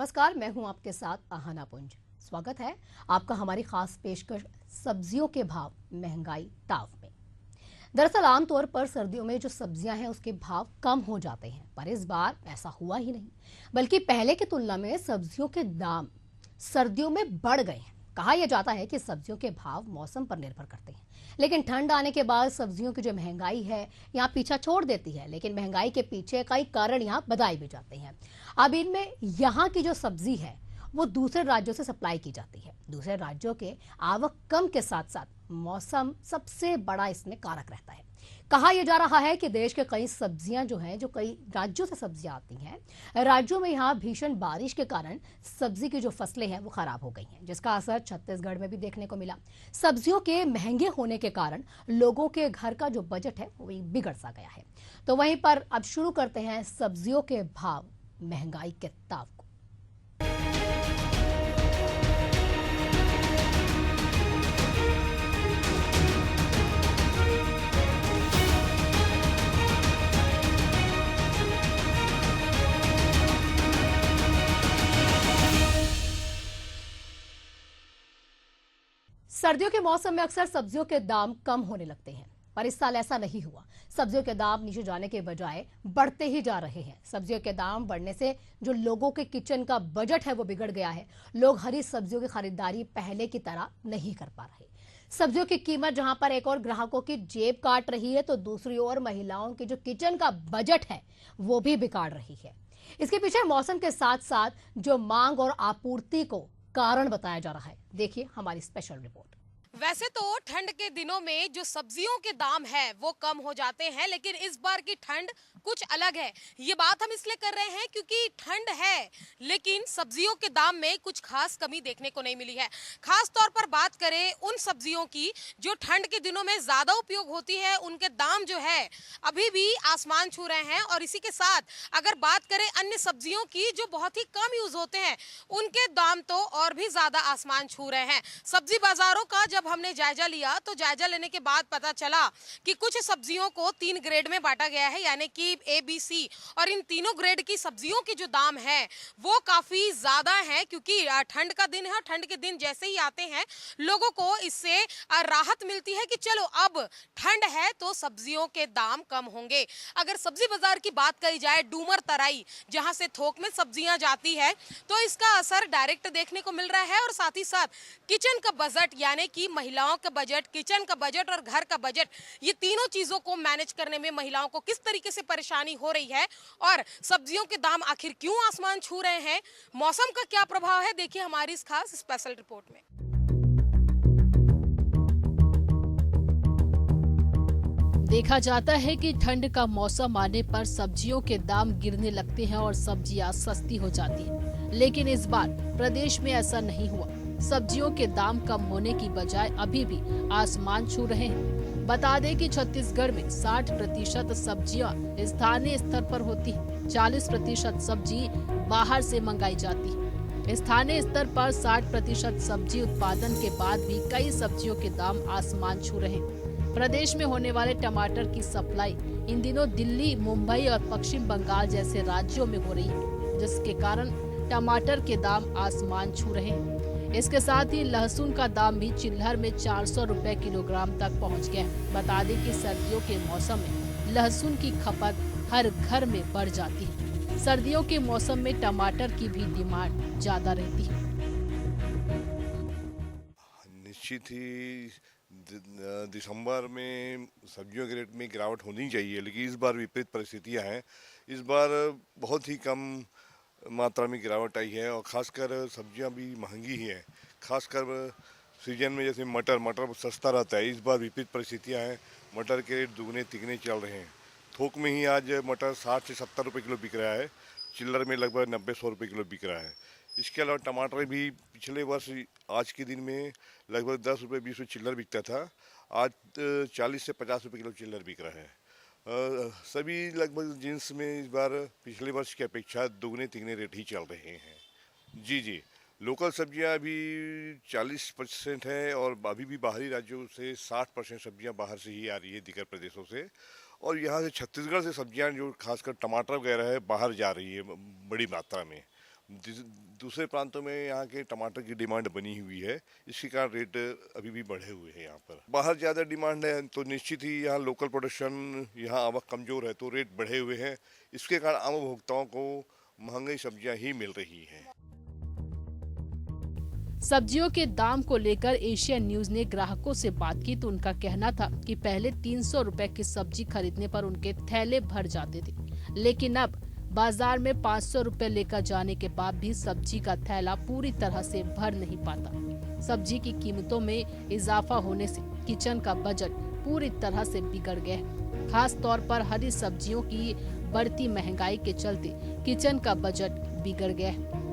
नमस्कार, मैं हूं आपके साथ आहाना पुंज। स्वागत है आपका हमारी खास पेशकश सब्जियों के भाव महंगाई ताव में। दरअसल आमतौर पर सर्दियों में जो सब्जियां हैं उसके भाव कम हो जाते हैं, पर इस बार ऐसा हुआ ही नहीं, बल्कि पहले की तुलना में सब्जियों के दाम सर्दियों में बढ़ गए हैं। कहा यह जाता है कि सब्जियों के भाव मौसम पर निर्भर करते हैं, लेकिन ठंड आने के बाद सब्जियों की जो महंगाई है यहाँ पीछा छोड़ देती है। लेकिन महंगाई के पीछे कई कारण यहाँ बताए भी जाते हैं। अब इनमें यहाँ की जो सब्जी है वो दूसरे राज्यों से सप्लाई की जाती है। दूसरे राज्यों के आवक कम के साथ साथ मौसम सबसे बड़ा इसमें कारक रहता है। कहा यह जा रहा है कि देश के कई सब्जियां जो हैं, जो कई राज्यों से सब्जियां आती हैं, राज्यों में यहाँ भीषण बारिश के कारण सब्जी की जो फसलें हैं वो खराब हो गई हैं, जिसका असर छत्तीसगढ़ में भी देखने को मिला। सब्जियों के महंगे होने के कारण लोगों के घर का जो बजट है वो बिगड़ सा गया है। तो वहीं पर अब शुरू करते हैं सब्जियों के भाव महंगाई के ताव को। सर्दियों के मौसम में अक्सर सब्जियों के दाम कम होने लगते हैं, पर इस साल ऐसा नहीं हुआ। सब्जियों के दाम नीचे जाने के बजाय बढ़ते ही जा रहे हैं। सब्जियों के दाम बढ़ने से जो लोगों के किचन का बजट है वो बिगड़ गया है। लोग हरी सब्जियों की खरीदारी पहले की तरह नहीं कर पा रहे। सब्जियों की कीमत जहां पर एक और ग्राहकों की जेब काट रही है, तो दूसरी ओर महिलाओं के जो किचन का बजट है वो भी बिगाड़ रही है। इसके पीछे मौसम के साथ साथ जो मांग और आपूर्ति को कारण बताया जा रहा है। देखिए हमारी स्पेशल रिपोर्ट। वैसे तो ठंड के दिनों में जो सब्जियों के दाम है वो कम हो जाते हैं, लेकिन इस बार की ठंड कुछ अलग है। ये बात हम इसलिए कर रहे हैं क्योंकि ठंड है, लेकिन सब्जियों के दाम में कुछ खास कमी देखने को नहीं मिली है। खास तौर पर बात करें उन सब्जियों की जो ठंड के दिनों में ज्यादा उपयोग होती है, उनके दाम जो है अभी भी आसमान छू रहे हैं। और इसी के साथ अगर बात करें अन्य सब्जियों की जो बहुत ही कम यूज होते हैं, उनके दाम तो और भी ज्यादा आसमान छू रहे हैं। सब्जी बाजारों का जब हमने जायजा लिया तो जायजा लेने के बाद पता चला कि कुछ सब्जियों को 3 ग्रेड में बांटा गया है, यानी कि ए, बी, सी। और इन तीनों ग्रेड की सब्जियों के जो दाम है वो काफी ज्यादा है, क्योंकि ठंड का दिन है और ठंड के दिन जैसे ही आते हैं लोगों को इससे राहत मिलती है कि चलो अब ठंड है तो सब्जियों के दाम कम होंगे। अगर सब्जी बाजार की बात करी जाए, डूमर तराई जहां से थोक में सब्जियां जाती है, तो इसका असर डायरेक्ट देखने को मिल रहा है। और साथ ही साथ किचन का बजट, यानी कि महिलाओं का बजट, किचन का बजट और घर का बजट, ये तीनों चीजों को मैनेज करने में महिलाओं को किस तरीके से परेशानी हो रही है और सब्जियों के दाम आखिर क्यों आसमान छू रहे हैं, मौसम का क्या प्रभाव है, देखिए हमारी इस खास स्पेशल रिपोर्ट में। देखा जाता है कि ठंड का मौसम आने पर सब्जियों के दाम गिरने लगते हैं और सब्जियां सस्ती हो जाती हैं। लेकिन इस बार प्रदेश में ऐसा नहीं हुआ। सब्जियों के दाम कम होने की बजाय अभी भी आसमान छू रहे हैं। बता दें कि छत्तीसगढ़ में 60% सब्जियां स्थानीय स्तर पर होती हैं। 40% सब्जी बाहर से मंगाई जाती है। स्थानीय स्तर पर 60% सब्जी उत्पादन के बाद भी कई सब्जियों के दाम आसमान छू रहे हैं। प्रदेश में होने वाले टमाटर की सप्लाई इन दिनों दिल्ली, मुंबई और पश्चिम बंगाल जैसे राज्यों में हो रही है, जिसके कारण टमाटर के दाम आसमान छू रहे हैं। इसके साथ ही लहसुन का दाम भी चिल्हर में 400 रुपए किलोग्राम तक पहुंच गया है। बता दें कि सर्दियों के मौसम में लहसुन की खपत हर घर में बढ़ जाती है। सर्दियों के मौसम में टमाटर की भी डिमांड ज्यादा रहती है। निश्चित ही दिसंबर में सब्जियों के रेट में गिरावट होनी चाहिए, लेकिन इस बार विपरीत परिस्थितियां हैं। इस बार बहुत ही कम मात्रा में गिरावट आई है और ख़ासकर सब्जियां भी महंगी ही हैं। खासकर सीजन में जैसे मटर सस्ता रहता है, इस बार विपरीत परिस्थितियां हैं। मटर के रेट दुगने तिगने चल रहे हैं। थोक में ही आज मटर 60 से 70 रुपये किलो बिक रहा है, चिल्लर में लगभग 90-100 रुपये किलो बिक रहा है। इसके अलावा टमाटर भी पिछले वर्ष आज के दिन में लगभग 10 रुपये 20 रुपये चिल्लर बिकता था, आज 40 से 50 रुपये किलो चिल्लर बिक रहा है। सभी लगभग जिन्स में इस बार पिछले वर्ष की अपेक्षा दुगने तिगने रेट ही चल रहे हैं। जी, लोकल सब्जियां अभी 40% है और अभी भी बाहरी राज्यों से 60% सब्जियां बाहर से ही आ रही है, दिगर प्रदेशों से। और यहाँ से छत्तीसगढ़ से सब्जियां जो खासकर टमाटर वगैरह है बाहर जा रही है बड़ी मात्रा में। दूसरे प्रांतों में यहाँ के टमाटर की डिमांड बनी हुई है, इसके कारण रेट अभी भी बढ़े हुए हैं। यहाँ पर बाहर ज़्यादा डिमांड है तो निश्चित ही यहाँ लोकल प्रोडक्शन, यहाँ आवक कमज़ोर है तो रेट बढ़े हुए हैं। इसके कारण आम उपभोक्ताओं को महंगी सब्जियाँ ही मिल रही हैं। सब्जियों के दाम को लेकर एशियन न्यूज ने ग्राहकों से बात की तो उनका कहना था कि पहले 300 रुपए की सब्जी खरीदने पर उनके थैले भर जाते थे, लेकिन अब बाजार में 500 रुपए लेकर जाने के बाद भी सब्जी का थैला पूरी तरह से भर नहीं पाता। सब्जी की कीमतों में इजाफा होने से किचन का बजट पूरी तरह से बिगड़ गया है। खास तौर पर हरी सब्जियों की बढ़ती महंगाई के चलते किचन का बजट बिगड़ गया है।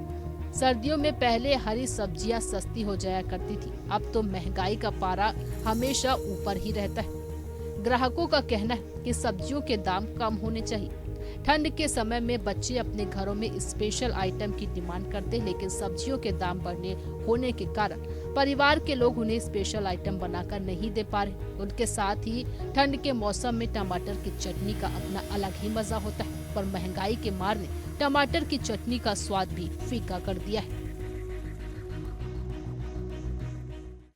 सर्दियों में पहले हरी सब्जियां सस्ती हो जाया करती थी, अब तो महंगाई का पारा हमेशा ऊपर ही रहता है। ग्राहकों का कहना है कि सब्जियों के दाम कम होने चाहिए। ठंड के समय में बच्चे अपने घरों में स्पेशल आइटम की डिमांड करते, लेकिन सब्जियों के दाम बढ़ने होने के कारण परिवार के लोग उन्हें स्पेशल आइटम बनाकर नहीं दे पा रहे। उनके साथ ही ठंड के मौसम में टमाटर की चटनी का अपना अलग ही मजा होता है, पर महंगाई के मार ने टमाटर की चटनी का स्वाद भी फीका कर दिया है।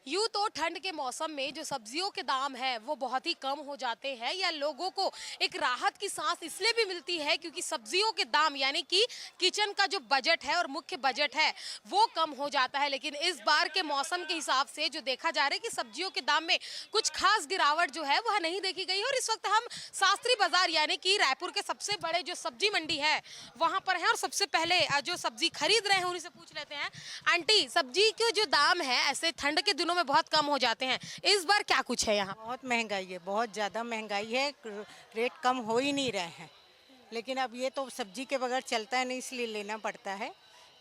यूँ तो ठंड के मौसम में जो सब्जियों के दाम है वो बहुत ही कम हो जाते हैं, या लोगों को एक राहत की सांस इसलिए भी मिलती है क्योंकि सब्जियों के दाम यानी कि किचन का जो बजट है और मुख्य बजट है वो कम हो जाता है। लेकिन इस बार के मौसम के हिसाब से जो देखा जा रहा है कि सब्जियों के दाम में कुछ खास गिरावट जो है वह नहीं देखी गई। और इस वक्त हम शास्त्री बाजार यानी कि रायपुर के सबसे बड़े जो सब्जी मंडी है वहाँ पर है और सबसे पहले जो सब्जी खरीद रहे हैं उन्हीं से पूछ लेते हैं। आंटी, सब्जी के जो दाम है ऐसे ठंड के दिनों में बहुत कम हो जाते हैं, इस बार क्या कुछ है यहाँ? बहुत महंगाई है, बहुत ज़्यादा महंगाई है, रेट कम हो ही नहीं रहे हैं। लेकिन अब ये तो सब्जी के बगैर चलता है नहीं, इसलिए लेना पड़ता है।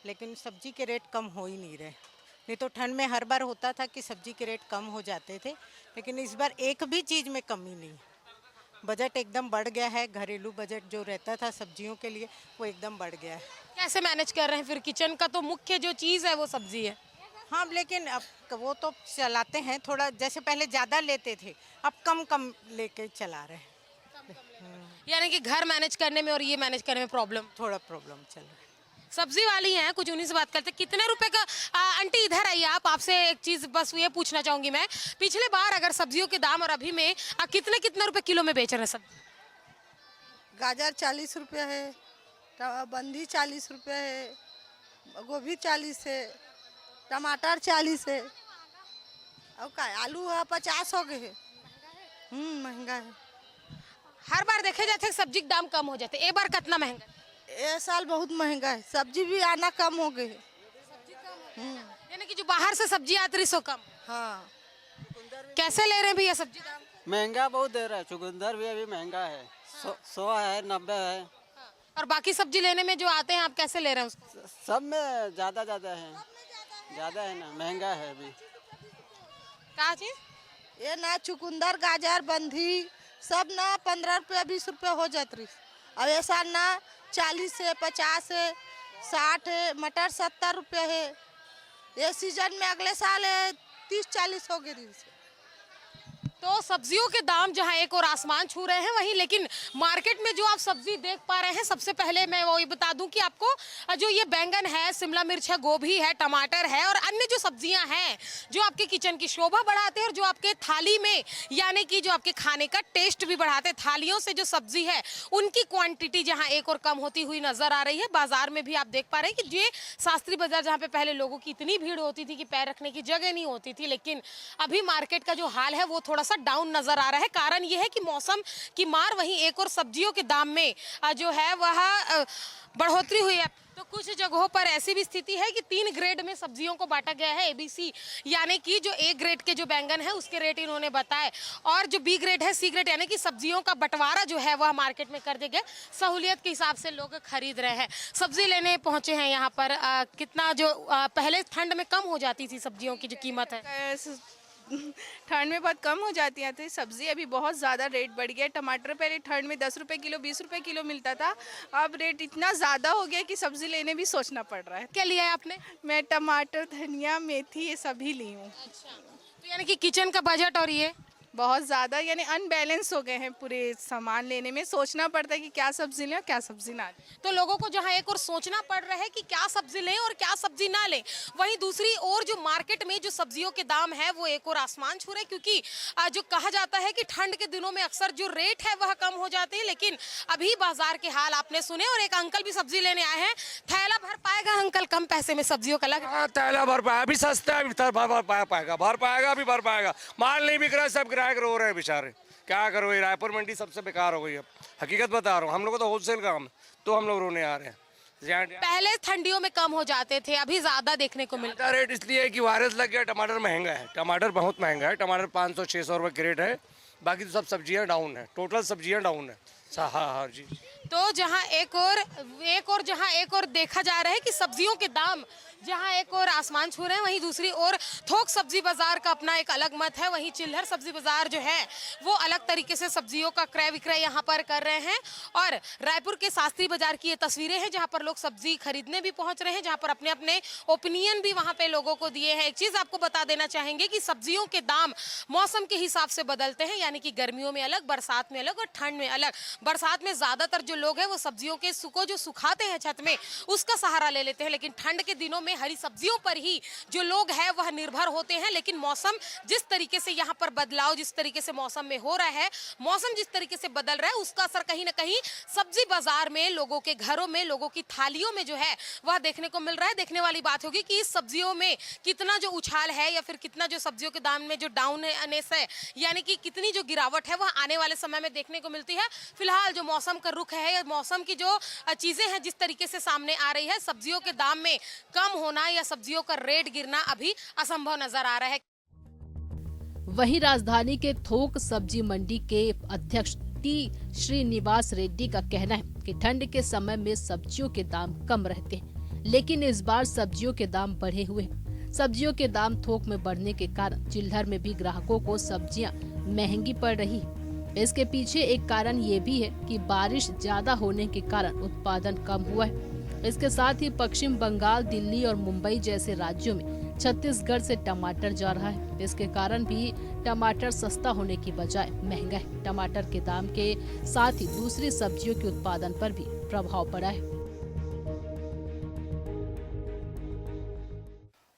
लेकिन सब्जी के रेट कम हो ही नहीं रहे। नहीं तो ठंड में हर बार होता था कि सब्जी के रेट कम हो जाते थे, लेकिन इस बार एक भी चीज़ में कमी नहीं। बजट एकदम बढ़ गया है, घरेलू बजट जो रहता था सब्जियों के लिए वो एकदम बढ़ गया है। कैसे मैनेज कर रहे हैं फिर? किचन का तो मुख्य जो चीज़ है वो सब्जी है। हाँ, लेकिन अब वो तो चलाते हैं थोड़ा, जैसे पहले ज़्यादा लेते थे, अब कम कम लेके चला रहे हैं। यानी कि घर मैनेज करने में और ये मैनेज करने में थोड़ा प्रॉब्लम चल रहा है। सब्जी वाली हैं, कुछ उन्हीं से बात करते हैं। कितने रुपए का आंटी इधर आइए आप, आपसे एक चीज बस ये पूछना चाहूंगी मैं, पिछले बार अगर सब्जियों के दाम और अभी में कितने कितने रुपए किलो में बेच रहे हैं सब्जी? गाजर 40 रुपये है, बंदी 40 रुपये है, गोभी 40 है, टमाटर 40 है, और का आलू है 50 हो गए है। महंगा है। हर बार देखे जाते सब्जी के दाम कम हो जाते, एक बार कितना महंगा? ये साल बहुत महंगा है, सब्जी भी आना कम हो गए है। यानी कि जो बाहर से सब्जी आती रही सो कम। हाँ, कैसे ले रहे हैं भैया सब्जी दाम? महंगा बहुत दे रहा है, चुकंदर भी अभी महंगा है, 100 है, 90 है। और बाकी सब्जी लेने में जो आते हैं आप कैसे ले रहे हैं उसको? सब में ज्यादा है ना, महंगा है अभी। क्या चीज? ये ना चुकंदर, गाजर, बंदी सब ना 15 रुपये 20 रुपये हो जाती रही। अब ऐसा ना 40 है, 50 है, 60 है, मटर 70 रुपये है। ये सीजन में अगले साल है 30-40 हो गई। तो सब्जियों के दाम जहां एक और आसमान छू रहे हैं वहीं, लेकिन मार्केट में जो आप सब्जी देख पा रहे हैं, सबसे पहले मैं वो ये बता दूं कि आपको जो ये बैंगन है, शिमला मिर्च है, गोभी है, टमाटर है और अन्य जो सब्जियां हैं जो आपके किचन की शोभा बढ़ाते हैं और जो आपके थाली में यानी कि जो आपके खाने का टेस्ट भी बढ़ाते हैं, थालियों से जो सब्जी है उनकी क्वांटिटी जहाँ एक और कम होती हुई नजर आ रही है। बाजार में भी आप देख पा रहे हैं कि ये शास्त्री बाजार जहाँ पे पहले लोगों की इतनी भीड़ होती थी कि पैर रखने की जगह नहीं होती थी, लेकिन अभी मार्केट का जो हाल है वो थोड़ा सा डाउन नजर आ रहा है। कारण यह है कि मौसम की मार, वहीं एक और सब्जियों के दाम में जो है वह बढ़ोतरी हुई है। तो कुछ जगहों पर ऐसी भी स्थिति है कि 3 ग्रेड में सब्जियों को बांटा गया है, ABC, यानी कि जो A ग्रेड के जो बैंगन है उसके रेट इन्होंने बताए, और जो B ग्रेड है, C ग्रेड, यानी कि सब्जियों का बंटवारा जो है वह मार्केट में कर दिया गया। सहूलियत के हिसाब से लोग खरीद रहे हैं, सब्जी लेने पहुंचे हैं यहाँ पर। कितना जो पहले ठंड में कम हो जाती थी सब्जियों की जो कीमत है, ठंड में बहुत कम हो जाती है, तो सब्जी अभी बहुत ज़्यादा रेट बढ़ गया है। टमाटर पहले ठंड में 10 रुपये किलो, 20 रुपये किलो मिलता था, अब रेट इतना ज़्यादा हो गया कि सब्जी लेने भी सोचना पड़ रहा है। क्या लिया है आपने? मैं टमाटर, धनिया, मेथी ये सभी ली हूँ। तो यानी कि किचन का बजट और ये बहुत ज़्यादा यानी अनबैलेंस हो गए हैं पूरे सामान लेने में। सोचना पड़ता है कि क्या सब्जी लें और क्या सब्जी ना लें। तो लोगों को जहां एक और सोचना पड़ रहा है कि क्या सब्जी लें और क्या सब्जी ना लें, वहीं दूसरी ओर जो मार्केट में जो सब्जियों के दाम है वो एक और आसमान छू रहे हैं, क्योंकि जो कहा जाता है कि ठंड के दिनों में अक्सर जो रेट है वह कम हो जाते हैं। लेकिन अभी बाजार के हाल आपने सुने और एक अंकल भी सब्जी लेने आए हैं। थैला भर पाएगा अंकल कम पैसे में सब्जियों का? लग हाँ, थैला भर पाएगा, अभी सस्ता है, अभी भर पाएगा, अभी भर पाएगा। माल नहीं बिक रहा है, सब ग्राहक रो रहे हैं बेचारे। क्या करो, ये रायपुर मंडी सबसे बेकार हो गई है। हकीकत बता रहा हूँ, हम लोग को तो होलसेल काम है, तो हम लोग रोने आ रहे हैं। पहले ठंडियों में कम हो जाते थे, अभी ज्यादा देखने को मिलता है। रेट इसलिए है कि वायरस लग गया, टमाटर महंगा है, टमाटर बहुत महंगा है। टमाटर 500-600 रुपये क्रेट है, बाकी तो सब सब्जियां डाउन है, टोटल सब्जियां डाउन है। हाँ जी। तो जहां एक और देखा जा रहा है कि सब्जियों के दाम जहां एक और आसमान छू रहे हैं, वहीं दूसरी ओर थोक सब्जी बाजार का अपना एक अलग मत है। वहीं चिल्हर सब्जी बाजार जो है वो अलग तरीके से सब्जियों का क्रय विक्रय यहाँ पर कर रहे हैं। और रायपुर के शास्त्री बाजार की ये तस्वीरें हैं जहां पर लोग सब्जी खरीदने भी पहुंच रहे हैं, जहां पर अपने अपने ओपिनियन भी वहां पे लोगों को दिए हैं। एक चीज आपको बता देना चाहेंगे कि सब्जियों के दाम मौसम के हिसाब से बदलते हैं, यानी कि गर्मियों में अलग, बरसात में अलग और ठंड में अलग। बरसात में ज्यादातर जो लोग हैं वो सब्जियों के सुको जो सुखाते हैं छत में, उसका सहारा ले लेते हैं। लेकिन ठंड के दिनों में हरी सब्जियों पर ही जो लोग हैं वह निर्भर होते हैं। लेकिन मौसम जिस तरीके से यहाँ पर बदलाव जिस तरीके से मौसम में हो रहा है, मौसम जिस तरीके से बदल रहा है, उसका असर कहीं ना कहीं सब्जी बाजार में, लोगों के घरों में, लोगों की थालियों में जो है वह देखने को मिल रहा है। देखने वाली बात होगी कि इस सब्जियों में कितना जो उछाल है या फिर कितना जो सब्जियों के दाम में जो डाउननेस है, यानी कि कितनी जो गिरावट है वह आने वाले समय में देखने को मिलती है। फिलहाल जो मौसम का रुख है या मौसम की जो चीजें हैं जिस तरीके से सामने आ रही है, सब्जियों के दाम में कम होना या सब्जियों का रेट गिरना अभी असंभव नजर आ रहा है। वहीं राजधानी के थोक सब्जी मंडी के अध्यक्ष टी श्रीनिवास रेड्डी का कहना है कि ठंड के समय में सब्जियों के दाम कम रहते हैं, लेकिन इस बार सब्जियों के दाम बढ़े हुए हैं। सब्जियों के दाम थोक में बढ़ने के कारण चिल्हर में भी ग्राहकों को सब्जियां महंगी पड़ रही है। इसके पीछे एक कारण ये भी है कि बारिश ज्यादा होने के कारण उत्पादन कम हुआ है। इसके साथ ही पश्चिम बंगाल, दिल्ली और मुंबई जैसे राज्यों में छत्तीसगढ़ से टमाटर जा रहा है। इसके कारण भी टमाटर सस्ता होने की बजाय महंगा है। टमाटर के दाम के साथ ही दूसरी सब्जियों के उत्पादन पर भी प्रभाव पड़ा है।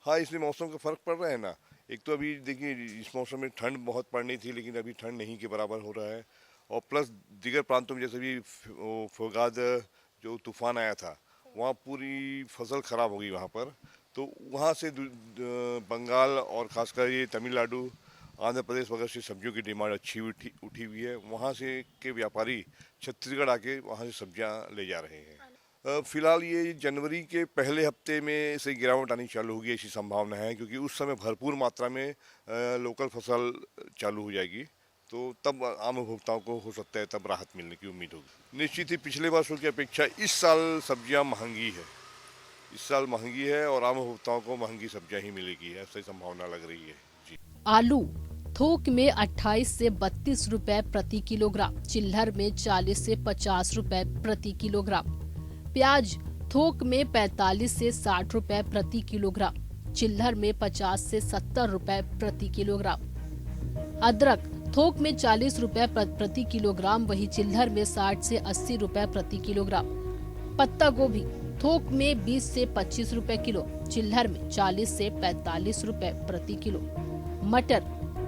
हाँ, इसमें मौसम का फर्क पड़ रहा है ना। एक तो अभी देखिए इस मौसम में ठंड बहुत पड़नी थी, लेकिन अभी ठंड नहीं के बराबर हो रहा है। और प्लस दीगर प्रांतों में जैसे भी फोगाद जो तूफान आया था, वहाँ पूरी फसल खराब हो गई वहाँ पर। तो वहाँ से बंगाल और खासकर ये तमिलनाडु, आंध्र प्रदेश वगैरह से सब्जियों की डिमांड अच्छी उठी हुई है। वहाँ से के व्यापारी छत्तीसगढ़ आके वहाँ से सब्जियाँ ले जा रहे हैं। फिलहाल ये जनवरी के पहले हफ्ते में से गिरावट आनी चालू होगी, ऐसी संभावना है, क्योंकि उस समय भरपूर मात्रा में लोकल फसल चालू हो जाएगी। तो तब आम उपभोक्ताओं को हो सकता है तब राहत मिलने की उम्मीद होगी। निश्चित ही पिछले वर्षों की अपेक्षा इस साल सब्जियां महंगी है, इस साल महंगी है और आम उपभोक्ताओं को महंगी सब्जियां ही मिलेगी, ऐसी संभावना लग रही है जी। आलू थोक में 28 से 32 रुपए प्रति किलोग्राम, चिल्हर में 40 से 50 रुपए प्रति किलोग्राम। प्याज थोक में 45 से 60 रुपए प्रति किलोग्राम, चिल्हर में 50 से 70 रुपए प्रति किलोग्राम। अदरक थोक में 40 रुपए प्रति किलोग्राम, वही चिल्हर में 60 से 80 रुपए प्रति किलोग्राम। पत्ता गोभी थोक में 20 से 25 रुपए किलो, चिल्हर में 40 से 45 रुपए प्रति किलो। मटर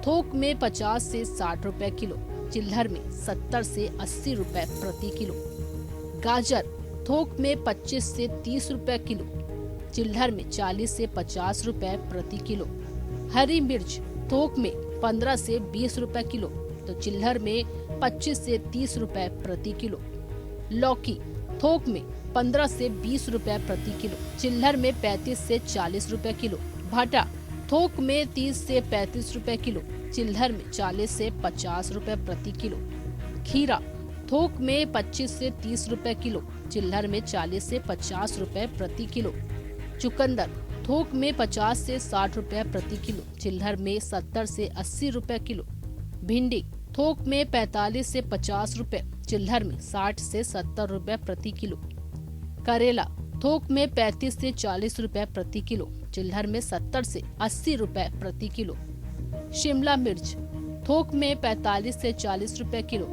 थोक में 50 से 60 रुपए किलो, चिल्हर में 70 से 80 रुपए प्रति किलो। गाजर थोक में 25 से 30 रुपए किलो, चिल्हर में 40 से 50 रुपए प्रति किलो। हरी मिर्च थोक में 15 से 20 रुपए किलो, तो चिल्हर में 25 से 30 रुपए प्रति किलो। लौकी थोक में 15 से 20 रुपए प्रति किलो, चिल्हर में 35 से 40 रुपए किलो। भाटा थोक में 30 से 35 रुपए किलो, चिल्हर में 40 से 50 रुपए प्रति किलो। खीरा थोक में 25 से 30 रुपए किलो, चिल्हर में 40 से 50 रुपए प्रति किलो। चुकंदर थोक में 50 से 60 रुपए प्रति किलो, चिल्हर में 70 से 80 रुपए किलो। भिंडी थोक में 45 से 50 रुपए, चिल्हर में 60 से 70 रुपए प्रति किलो। करेला थोक में 35 से 40 रुपए प्रति किलो, चिल्हर में 70 से 80 रुपए प्रति किलो। शिमला मिर्च थोक में 45 से 40 रुपए किलो,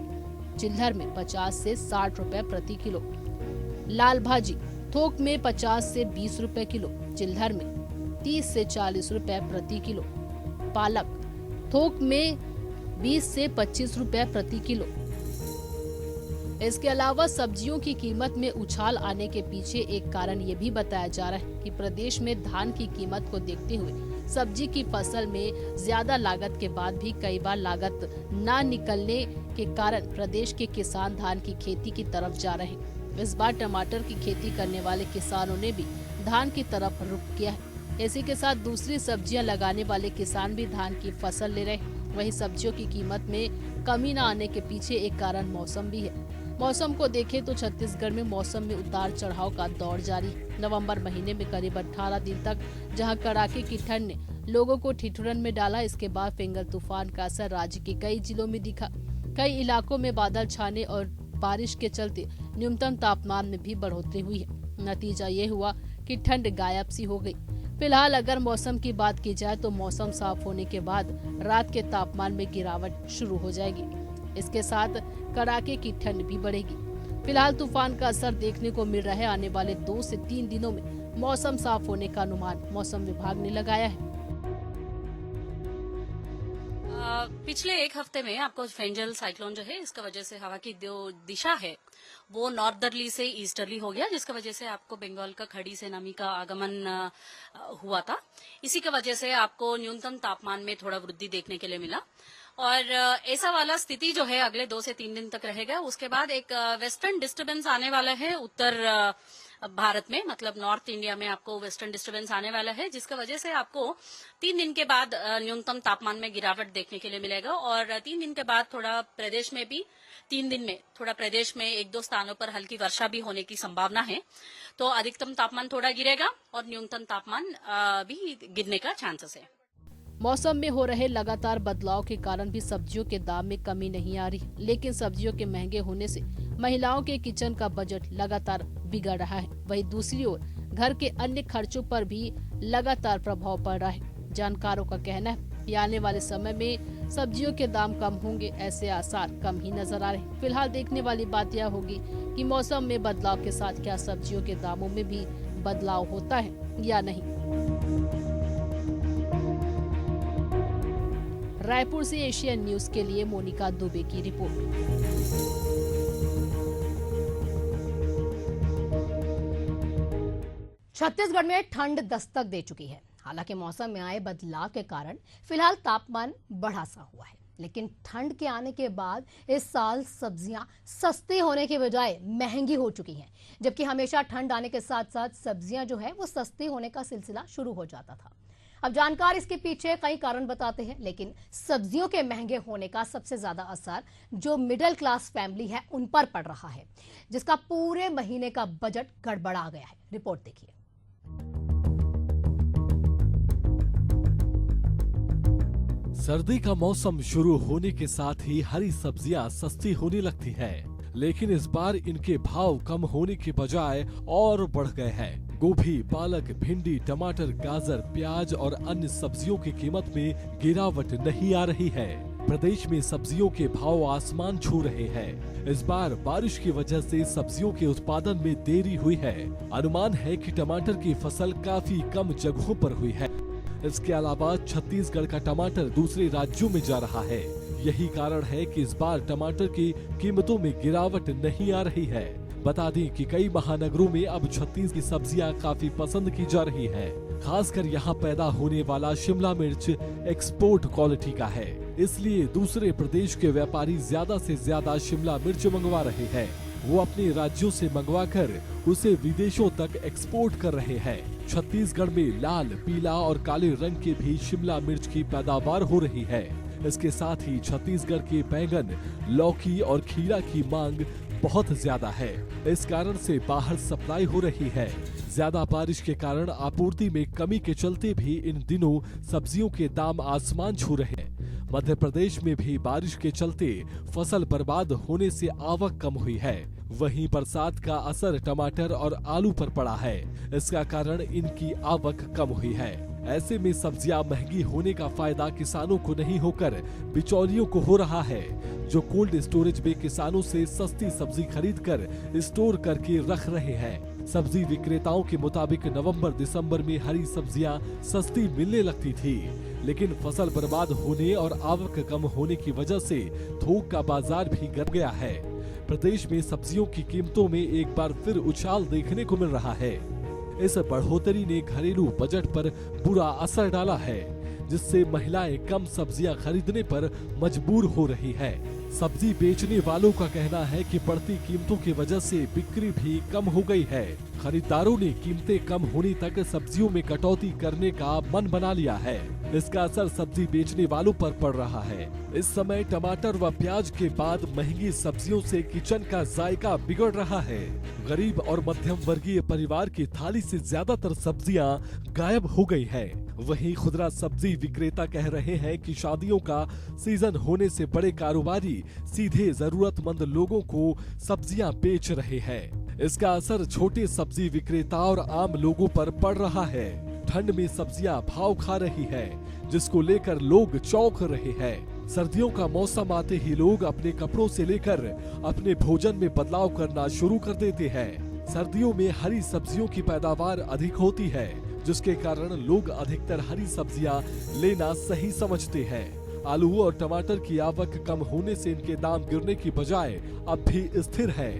चिल्हर में 50 से 60 रुपए प्रति किलो। लाल भाजी थोक में 50 से 20 रुपए किलो, चिल्हर में 30 से 40 रुपए प्रति किलो। पालक थोक में 20 से 25 रुपए प्रति किलो। इसके अलावा सब्जियों की कीमत में उछाल आने के पीछे एक कारण ये भी बताया जा रहा है कि प्रदेश में धान की कीमत को देखते हुए सब्जी की फसल में ज्यादा लागत के बाद भी कई बार लागत न निकलने के कारण प्रदेश के किसान धान की खेती की तरफ जा रहे हैं। इस बार टमाटर की खेती करने वाले किसानों ने भी धान की तरफ रुख किया है। इसी के साथ दूसरी सब्जियां लगाने वाले किसान भी धान की फसल ले रहे हैं। वहीं सब्जियों की कीमत में कमी न आने के पीछे एक कारण मौसम भी है। मौसम को देखें तो छत्तीसगढ़ में मौसम में उतार चढ़ाव का दौर जारी। नवंबर महीने में करीब 18 दिन तक जहां कड़ाके की ठंड ने लोगों को ठिठुरन में डाला, इसके बाद फिंगर तूफान का असर राज्य के कई जिलों में दिखा। कई इलाकों में बादल छाने और बारिश के चलते न्यूनतम तापमान में भी बढ़ोतरी हुई है। नतीजा ये हुआ कि ठंड गायब सी हो गई। फिलहाल अगर मौसम की बात की जाए तो मौसम साफ होने के बाद रात के तापमान में गिरावट शुरू हो जाएगी। इसके साथ कड़ाके की ठंड भी बढ़ेगी। फिलहाल तूफान का असर देखने को मिल रहा है। आने वाले 2 से 3 दिनों में मौसम साफ होने का अनुमान मौसम विभाग ने लगाया है। पिछले एक हफ्ते में आपको फेंजल साइक्लोन जो है, इसका वजह से हवा की जो दिशा है वो नॉर्दर्ली से ईस्टर्ली हो गया, जिसकी वजह से आपको बंगाल का खड़ी से नमी का आगमन हुआ था। इसी की वजह से आपको न्यूनतम तापमान में थोड़ा वृद्धि देखने के लिए मिला और ऐसा वाला स्थिति जो है अगले 2 से 3 दिन तक रहेगा। उसके बाद एक वेस्टर्न डिस्टर्बेंस आने वाला है उत्तर भारत में, मतलब नॉर्थ इंडिया में आपको वेस्टर्न डिस्टर्बेंस आने वाला है, जिसकी वजह से आपको 3 दिन के बाद न्यूनतम तापमान में गिरावट देखने के लिए मिलेगा। और 3 दिन के बाद थोड़ा प्रदेश में भी 3 दिन में थोड़ा प्रदेश में 1-2 स्थानों पर हल्की वर्षा भी होने की संभावना है। तो अधिकतम तापमान थोड़ा गिरेगा और न्यूनतम तापमान भी गिरने का चांसेस है। मौसम में हो रहे लगातार बदलाव के कारण भी सब्जियों के दाम में कमी नहीं आ रही, लेकिन सब्जियों के महंगे होने से महिलाओं के किचन का बजट लगातार बिगड़ रहा है। वहीं दूसरी ओर घर के अन्य खर्चों पर भी लगातार प्रभाव पड़ रहा है। जानकारों का कहना है कि आने वाले समय में सब्जियों के दाम कम होंगे, ऐसे आसार कम ही नजर आ रहे हैं। फिलहाल देखने वाली बात यह होगी कि मौसम में बदलाव के साथ क्या सब्जियों के दामों में भी बदलाव होता है या नहीं। रायपुर से एशियन न्यूज के लिए मोनिका दुबे की रिपोर्ट। छत्तीसगढ़ में ठंड दस्तक दे चुकी है। हालांकि मौसम में आए बदलाव के कारण फिलहाल तापमान बढ़ा सा हुआ है, लेकिन ठंड के आने के बाद इस साल सब्जियां सस्ती होने के बजाय महंगी हो चुकी हैं। जबकि हमेशा ठंड आने के साथ साथ सब्जियां जो है वो सस्ती होने का सिलसिला शुरू हो जाता था। अब जानकार इसके पीछे कई कारण बताते हैं, लेकिन सब्जियों के महंगे होने का सबसे ज्यादा असर जो मिडिल क्लास फैमिली है उन पर पड़ रहा है, जिसका पूरे महीने का बजट गड़बड़ा गया है। रिपोर्ट देखिए। सर्दी का मौसम शुरू होने के साथ ही हरी सब्जियां सस्ती होने लगती हैं, लेकिन इस बार इनके भाव कम होने के बजाय और बढ़ गए हैं। गोभी, पालक, भिंडी, टमाटर, गाजर, प्याज और अन्य सब्जियों की कीमत में गिरावट नहीं आ रही है। प्रदेश में सब्जियों के भाव आसमान छू रहे हैं। इस बार बारिश की वजह से सब्जियों के उत्पादन में देरी हुई है। अनुमान है कि टमाटर की फसल काफी कम जगहों पर हुई है। इसके अलावा छत्तीसगढ़ का टमाटर दूसरे राज्यों में जा रहा है। यही कारण है कि इस बार टमाटर की कीमतों में गिरावट नहीं आ रही है। बता दें कि कई महानगरों में अब छत्तीस की सब्जियां काफी पसंद की जा रही है। खासकर यहाँ पैदा होने वाला शिमला मिर्च एक्सपोर्ट क्वालिटी का है, इसलिए दूसरे प्रदेश के व्यापारी ज्यादा से ज्यादा शिमला मिर्च मंगवा रहे हैं। वो अपने राज्यों से मंगवाकर उसे विदेशों तक एक्सपोर्ट कर रहे हैं। छत्तीसगढ़ में लाल, पीला और काले रंग के भी शिमला मिर्च की पैदावार हो रही है। इसके साथ ही छत्तीसगढ़ के बैंगन, लौकी और खीरा की मांग बहुत ज्यादा है। इस कारण से बाहर सप्लाई हो रही है। ज्यादा बारिश के कारण आपूर्ति में कमी के चलते भी इन दिनों सब्जियों के दाम आसमान छू रहे हैं। मध्य प्रदेश में भी बारिश के चलते फसल बर्बाद होने से आवक कम हुई है। वहीं बरसात का असर टमाटर और आलू पर पड़ा है। इसका कारण इनकी आवक कम हुई है। ऐसे में सब्जियां महंगी होने का फायदा किसानों को नहीं होकर बिचौलियों को हो रहा है, जो कोल्ड स्टोरेज में किसानों से सस्ती सब्जी खरीदकर स्टोर करके रख रहे हैं। सब्जी विक्रेताओं के मुताबिक नवंबर-दिसंबर में हरी सब्जियां सस्ती मिलने लगती थी, लेकिन फसल बर्बाद होने और आवक कम होने की वजह से थोक का बाजार भी गिर गया है। प्रदेश में सब्जियों की कीमतों में एक बार फिर उछाल देखने को मिल रहा है। इस बढ़ोतरी ने घरेलू बजट पर बुरा असर डाला है, जिससे महिलाएं कम सब्जियां खरीदने पर मजबूर हो रही है। सब्जी बेचने वालों का कहना है कि बढ़ती कीमतों की वजह से बिक्री भी कम हो गई है। खरीदारों ने कीमतें कम होने तक सब्जियों में कटौती करने का मन बना लिया है। इसका असर सब्जी बेचने वालों पर पड़ रहा है। इस समय टमाटर व प्याज के बाद महंगी सब्जियों से किचन का जायका बिगड़ रहा है। गरीब और मध्यम वर्गीय परिवार की थाली से ज्यादातर सब्जियां गायब हो गई है। वहीं खुदरा सब्जी विक्रेता कह रहे हैं कि शादियों का सीजन होने से बड़े कारोबारी सीधे जरूरतमंद लोगों को सब्जियां बेच रहे हैं। इसका असर छोटे सब्जी विक्रेता और आम लोगों पर पड़ रहा है। ठंड में सब्जियां भाव खा रही है, जिसको लेकर लोग चौंक रहे हैं। सर्दियों का मौसम आते ही लोग अपने कपड़ों से लेकर अपने भोजन में बदलाव करना शुरू कर देते हैं। सर्दियों में हरी सब्जियों की पैदावार अधिक होती है, जिसके कारण लोग अधिकतर हरी सब्जियां लेना सही समझते हैं। आलू और टमाटर की आवक कम होने से इनके दाम गिरने की बजाय अब भी स्थिर है।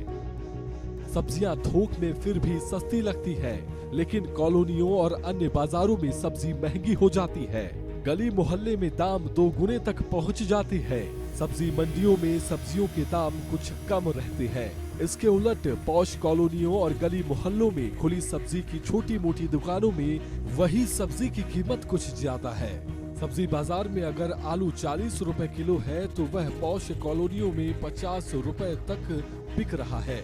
सब्जियां थोक में फिर भी सस्ती लगती है, लेकिन कॉलोनियों और अन्य बाजारों में सब्जी महंगी हो जाती है। गली मोहल्ले में दाम 2 गुने तक पहुंच जाती है। सब्जी मंडियों में सब्जियों के दाम कुछ कम रहते हैं। इसके उलट पॉश कॉलोनियों और गली मोहल्लों में खुली सब्जी की छोटी मोटी दुकानों में वही सब्जी की कीमत कुछ ज्यादा है। सब्जी बाजार में अगर आलू 40 रुपए किलो है, तो वह पॉश कॉलोनियों में 50 रुपए तक बिक रहा है।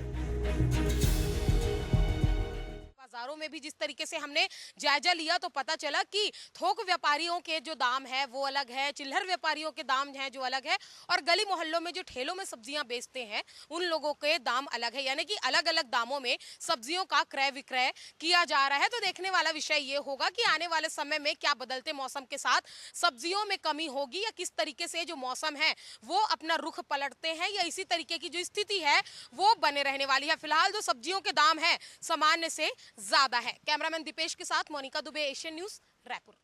बाजारों में भी जिस तरीके से हमने जायजा लिया तो पता चला कि थोक व्यापारियों के जो दाम है वो अलग है, चिल्लर व्यापारियों के दाम हैं जो अलग है, और गली मोहल्लों में जो ठेलों में सब्जियां बेचते हैं उन लोगों के दाम अलग है। यानी कि अलग अलग दामों में सब्जियों का क्रय विक्रय किया जा रहा है। तो देखने वाला विषय ये होगा कि आने वाले समय में क्या बदलते मौसम के साथ सब्जियों में कमी होगी, या किस तरीके से जो मौसम है वो अपना रुख पलटते हैं, या इसी तरीके की जो स्थिति है वो बने रहने वाली है। फिलहाल जो सब्जियों के दाम है सामान्य से ज्यादा है। कैमरामैन दीपेश के साथ मोनिका दुबे, एशियन न्यूज, रायपुर।